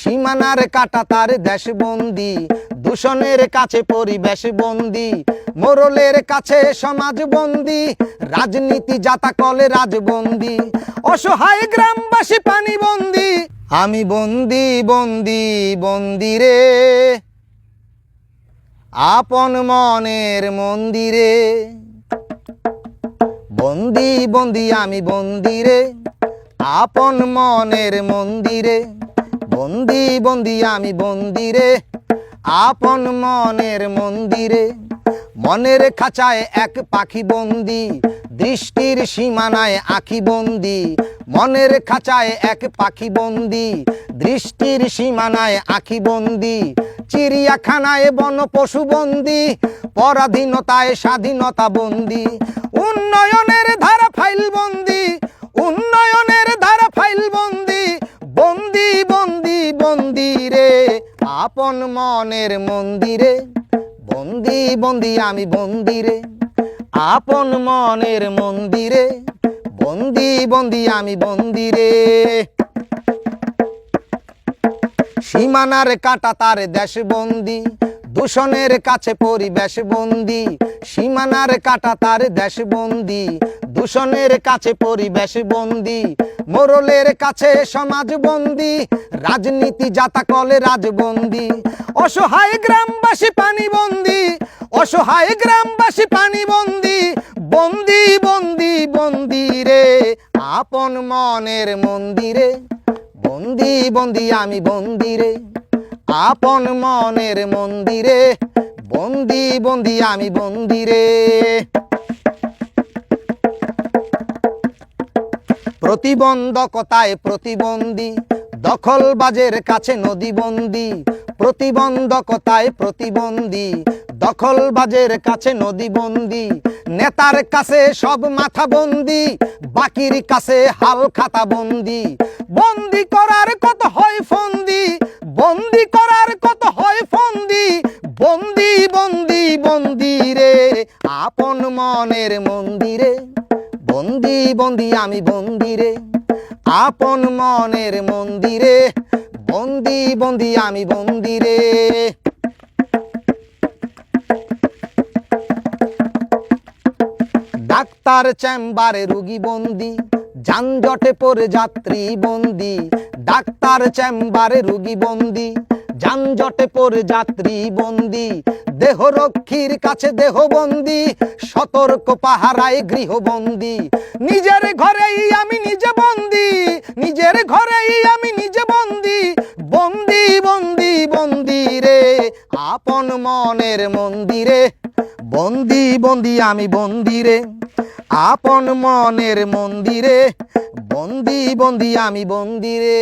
সীমানার কাটা তার দেশ বন্দি, দূষণের কাছে পরিবেশ বন্দি, মোরলের কাছে সমাজ বন্দি, রাজনীতি জাতাকলে রাজবন্দি, অসহায় গ্রামবাসী পানি বন্দি। আমি বন্দি বন্দি বন্দি রে আপন মনের মন্দিরে, বন্দি বন্দি আমি বন্দিরে আপন মনের মন্দিরে, বন্দি বন্দি আমি বন্দিরে আপন মনের মন্দিরে। মনের খাঁচায় এক পাখি বন্দি, দৃষ্টির সীমানায় আঁখি বন্দি, মনের খাঁচায় এক পাখি বন্দি, দৃষ্টির সীমানায় আঁখি বন্দি, চিড়িয়াখানায় বন পশু বন্দি, পরাধীনতায় স্বাধীনতা বন্দি, উন্নয়নের ধারা ফাইল বন্দি, উন্নয়নের ধারা ফাইল বন্দি, বন্দি বন্দি বন্দি রে আপন মনের মন্দিরে, বন্দি বন্দি আমি বন্দিরে আপন মনের মন্দিরে, বন্দি বন্দি আমি বন্দিরে। সীমানার কাটা তার দেশ বন্দি, দূষণের কাছে পরিবেশ বন্দি, সীমানার কাটা তার দেশ বন্দি, দূষণের কাছে পরিবেশ বন্দি, মোরলের কাছে সমাজ বন্দি, রাজনীতি জাতাকলে রাজবন্দি, অসহায় গ্রামবাসী পানি বন্দি, অসহায় গ্রামবাসী পানি বন্দি, বন্দি বন্দি বন্দি রে আপন মনের মন্দিরে, বন্দি বন্দি আমি বন্দিরে আপন মনের মন্দিরে, বন্দি বন্দি আমি বন্দিরে। প্রতিবন্ধকতায় প্রতিবন্ধী, দখলবাজের কাছে নদীবন্দি, প্রতিবন্ধকতায় প্রতিবন্ধী, দখলবাজের কাছে নদীবন্দি, নেতার কাছে সব মাথা বন্দি, বাকির কাছে হাল খাতা বন্দি, বন্দি করার কত হয় ফন্দি, বন্দি করার কত হয় ফন্দি, বন্দি বন্দি বন্দি রে আপন মনের মন্দিরে, বন্দি বন্দি আমি বন্দিরে আপন মনের মন্দিরে, বন্দি বন্দি আমি বন্দিরে। ডাক্তার চেম্বারে রোগী বন্দি, যানজটে পড়ে যাত্রী বন্দি, ডাক্তার চেম্বারে রোগী বন্দি, যানজটে পড়ে যাত্রী বন্দি, দেহরক্ষীর কাছে দেহবন্দি, সতর্ক পাহারায় গৃহবন্দি, নিজের ঘরেই আমি নিজে বন্দি, নিজের ঘরেই আমি নিজে বন্দি, বন্দি বন্দি বন্দি রে আপন মনের মন্দিরে, বন্দি বন্দি আমি বন্দিরে আপন মনের মন্দিরে, বন্দি বন্দি আমি বন্দিরে।